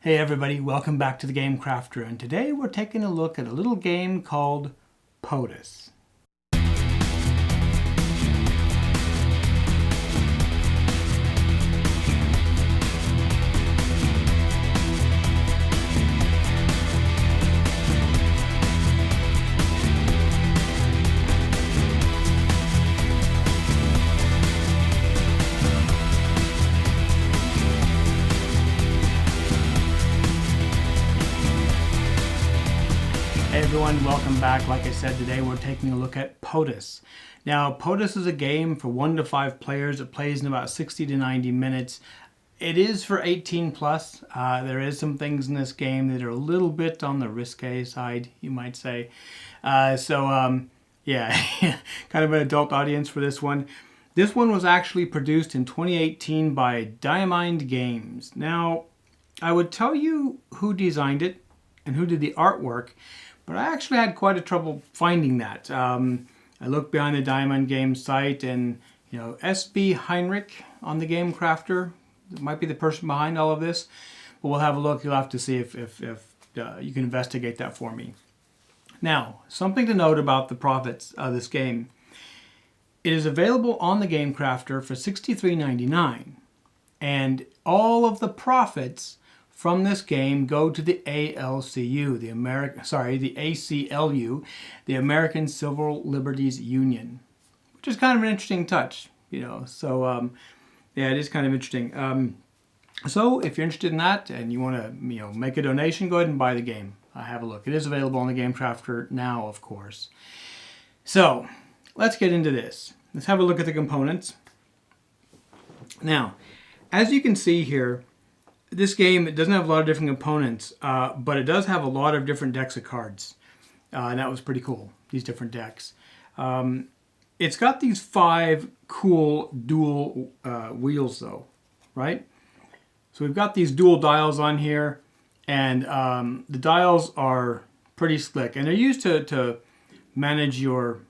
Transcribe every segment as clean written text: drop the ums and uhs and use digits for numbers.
Hey everybody, welcome back to the Game Crafter, and today we're taking a look at a little game called POTUS. Hey everyone, welcome back. Like I said, today we're taking a look at POTUS. Now, POTUS is a game for 1 to 5 players. It plays in about 60 to 90 minutes. It is for 18 plus. There is some things in this game that are a little bit on the risque side, you might say. Yeah, kind of an adult audience for this one. This one was actually produced in 2018 by Diamined Games. Now, I would tell you who designed it and who did the artwork, but I actually had quite a trouble finding that. I looked behind the Diamond Games site, and S.B. Heinrich on the Game Crafter might be the person behind all of this. But we'll have a look. You'll have to see if you can investigate that for me. Now, something to note about the profits of this game. It is available on the Game Crafter for $63.99, and all of the profits from this game go to the ALCU, the ACLU, the American Civil Liberties Union, which is kind of an interesting touch, So, yeah, it is kind of interesting. So, if you're interested in that and you want to, make a donation, go ahead and buy the game. Have a look. It is available on the Game Crafter now, of course. So, let's get into this. Let's have a look at the components. Now, as you can see here, this game, it doesn't have a lot of different components, but it does have a lot of different decks of cards. And that was pretty cool, these different decks. It's got these 5 cool dual wheels though, right? So we've got these dual dials on here, and the dials are pretty slick. And they're used to manage your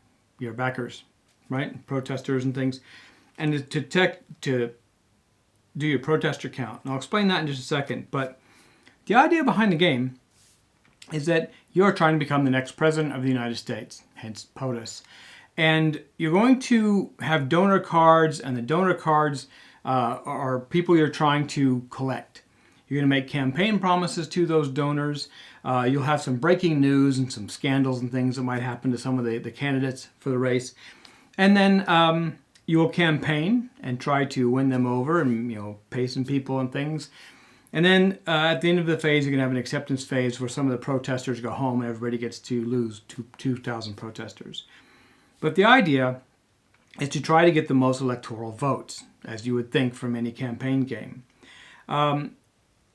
backers, right? Protesters and things. And to do your protester count. And I'll explain that in just a second. But the idea behind the game is that you're trying to become the next president of the United States, hence POTUS. And you're going to have donor cards, and the donor cards are people you're trying to collect. You're going to make campaign promises to those donors. You'll have some breaking news and some scandals and things that might happen to some of the candidates for the race. And then you will campaign and try to win them over and, pay some people and things. And then at the end of the phase, you're going to have an acceptance phase where some of the protesters go home and everybody gets to lose 2,000 protesters. But the idea is to try to get the most electoral votes, as you would think from any campaign game.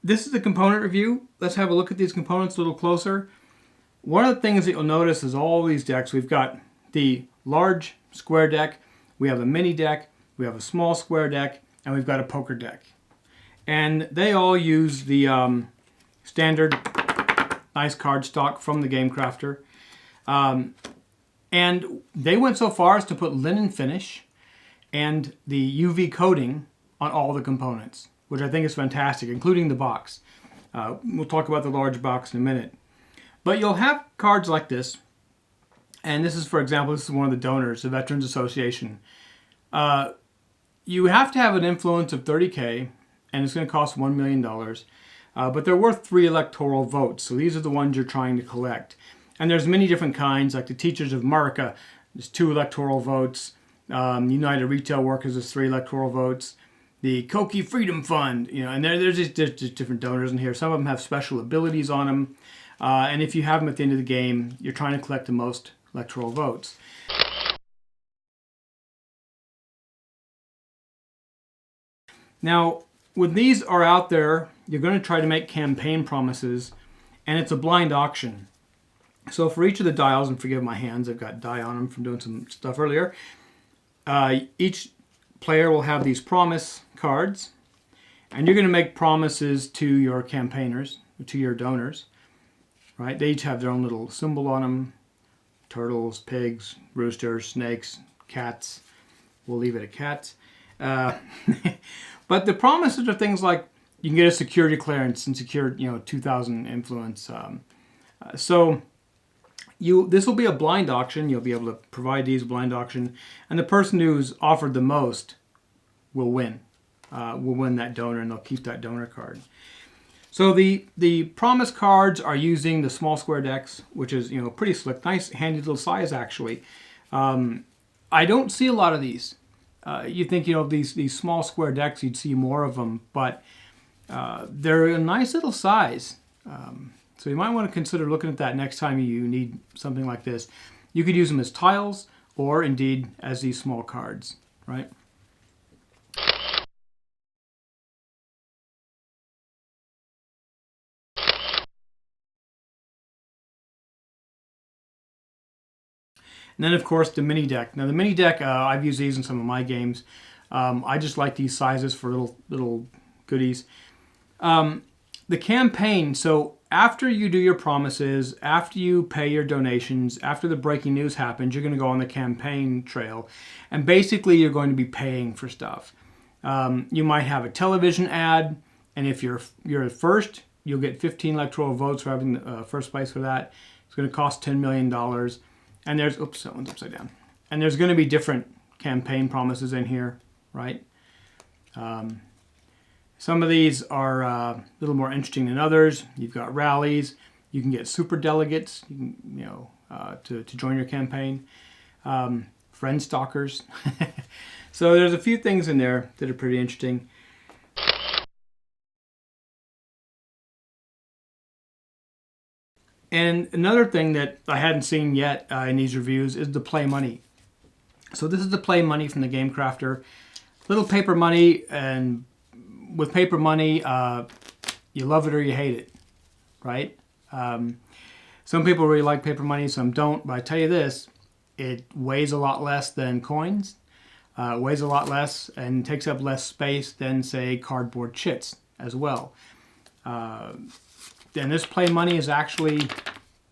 This is the component review. Let's have a look at these components a little closer. One of the things that you'll notice is all these decks. We've got the large square deck, we have a mini deck, we have a small square deck, and we've got a poker deck. And they all use the standard nice card stock from the Game Crafter. And they went so far as to put linen finish and the UV coating on all the components, which I think is fantastic, including the box. We'll talk about the large box in a minute. But you'll have cards like this. And this is, for example, this is one of the donors, the Veterans Association. You have to have an influence of 30K, and it's going to cost $1 million. But they're worth 3 electoral votes, so these are the ones you're trying to collect. And there's many different kinds, like the Teachers of MURICA, there's 2 electoral votes. United Retail Workers is 3 electoral votes. The Kochi Freedom Fund, and there's just different donors in here. Some of them have special abilities on them. And if you have them at the end of the game, you're trying to collect the most electoral votes. Now, when these are out there, you're going to try to make campaign promises, and it's a blind auction. So for each of the dials, and forgive my hands, I've got dye on them from doing some stuff earlier, each player will have these promise cards, and you're going to make promises to your campaigners, to your donors, right? They each have their own little symbol on them. Turtles, pigs, roosters, snakes, cats. We'll leave it at cats. But the promises are things like you can get a security clearance and secure 2,000 influence. So this will be a blind auction. You'll be able to provide these blind auction, and the person who's offered the most will win. Will win that donor, and they'll keep that donor card. So the promise cards are using the small square decks, which is pretty slick, nice, handy little size actually. I don't see a lot of these. You think these small square decks, you'd see more of them, but they're a nice little size. So you might want to consider looking at that next time you need something like this. You could use them as tiles, or indeed as these small cards, right? And then, of course, the mini deck. Now, the mini deck, I've used these in some of my games. I just like these sizes for little goodies. The campaign, so after you do your promises, after you pay your donations, after the breaking news happens, you're going to go on the campaign trail. And basically, you're going to be paying for stuff. You might have a television ad, and if you're first, you'll get 15 electoral votes for having first place for that. It's going to cost $10 million. And there's, oops, that one's upside down. And there's going to be different campaign promises in here, right? Some of these are a little more interesting than others. You've got rallies. You can get super delegates, to join your campaign. Friend stalkers. So there's a few things in there that are pretty interesting. And another thing that I hadn't seen yet in these reviews is the play money. So this is the play money from the Game Crafter. Little paper money, and with paper money, you love it or you hate it, right? Some people really like paper money, some don't. But I tell you this, it weighs a lot less than coins, weighs a lot less, and takes up less space than, say, cardboard chits as well. And this play money is actually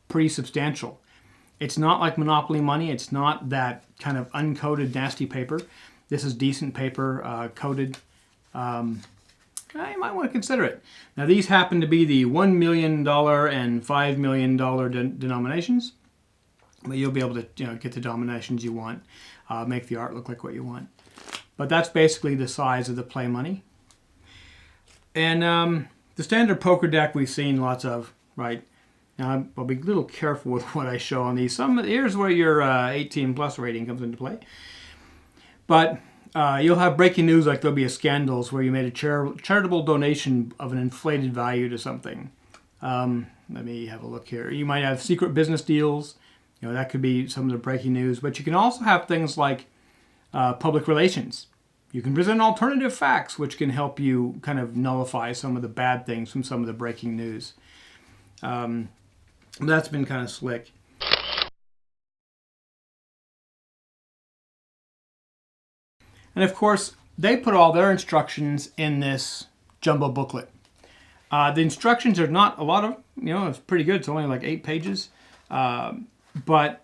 pretty substantial. It's not like Monopoly money. It's not that kind of uncoated nasty paper. This is decent paper, coated. You might want to consider it. Now these happen to be the $1 million and $5 million denominations, but you'll be able to get the denominations you want, make the art look like what you want. But that's basically the size of the play money. And the standard poker deck we've seen lots of, right? Now I'll be a little careful with what I show on these. Here's where your 18 plus rating comes into play. But you'll have breaking news, like there'll be a scandals where you made a charitable donation of an inflated value to something. Let me have a look here. You might have secret business deals. That could be some of the breaking news. But you can also have things like public relations. You can present alternative facts, which can help you kind of nullify some of the bad things from some of the breaking news. That's been kind of slick. And of course, they put all their instructions in this jumbo booklet. The instructions are not a lot of, it's pretty good. It's only like 8 pages. But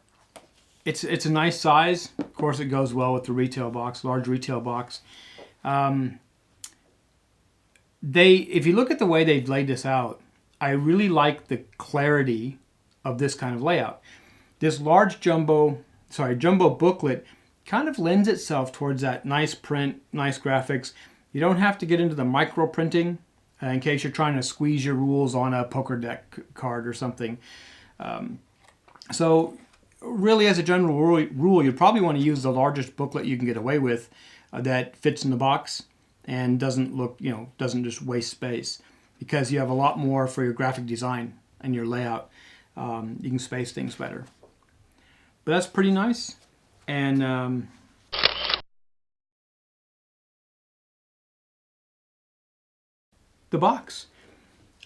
it's a nice size. Of course, it goes well with the retail box, large retail box. If you look at the way they've laid this out, I really like the clarity of this kind of layout. This large jumbo booklet kind of lends itself towards that nice print, nice graphics. You don't have to get into the micro printing in case you're trying to squeeze your rules on a poker deck card or something. So really, as a general rule, you probably want to use the largest booklet you can get away with that fits in the box and doesn't just waste space, because you have a lot more for your graphic design and your layout. You can space things better. But that's pretty nice. And the box.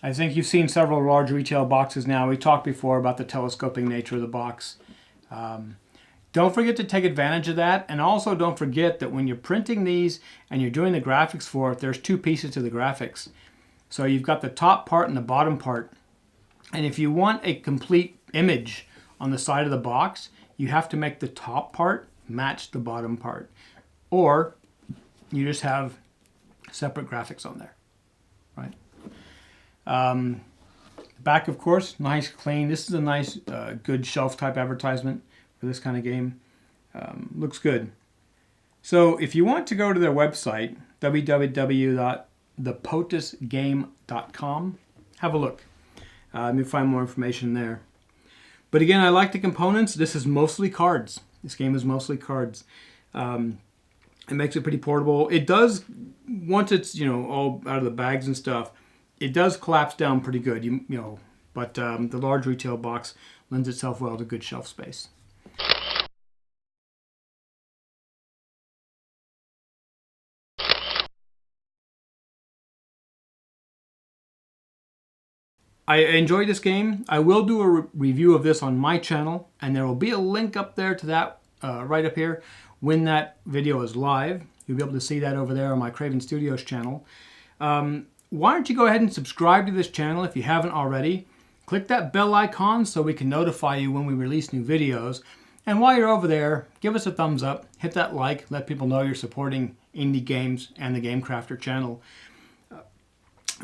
I think you've seen several large retail boxes now. We talked before about the telescoping nature of the box. Don't forget to take advantage of that, and also don't forget that when you're printing these and you're doing the graphics for it, there's 2 pieces to the graphics. So you've got the top part and the bottom part. And if you want a complete image on the side of the box, you have to make the top part match the bottom part. Or you just have separate graphics on there. right? Back, of course, nice, clean. This is a nice, good shelf-type advertisement for this kind of game. Looks good. So if you want to go to their website, www.thepotusgame.com, have a look. You'll find more information there. But again, I like the components. This is mostly cards. This game is mostly cards. It makes it pretty portable. It does, once it's all out of the bags and stuff, it does collapse down pretty good. But the large retail box lends itself well to good shelf space. I enjoyed this game. I will do a review of this on my channel, and there will be a link up there to that right up here when that video is live. You'll be able to see that over there on my Craven Studios channel. Why don't you go ahead and subscribe to this channel if you haven't already. Click that bell icon so we can notify you when we release new videos. And while you're over there, give us a thumbs up, hit that like, let people know you're supporting indie games and the Game Crafter channel.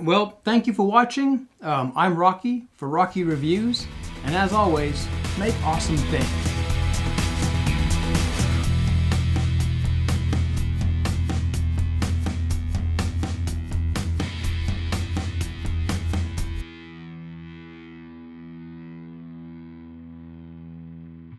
Well, thank you for watching. I'm Rocky for Rocky Reviews, and as always, make awesome things.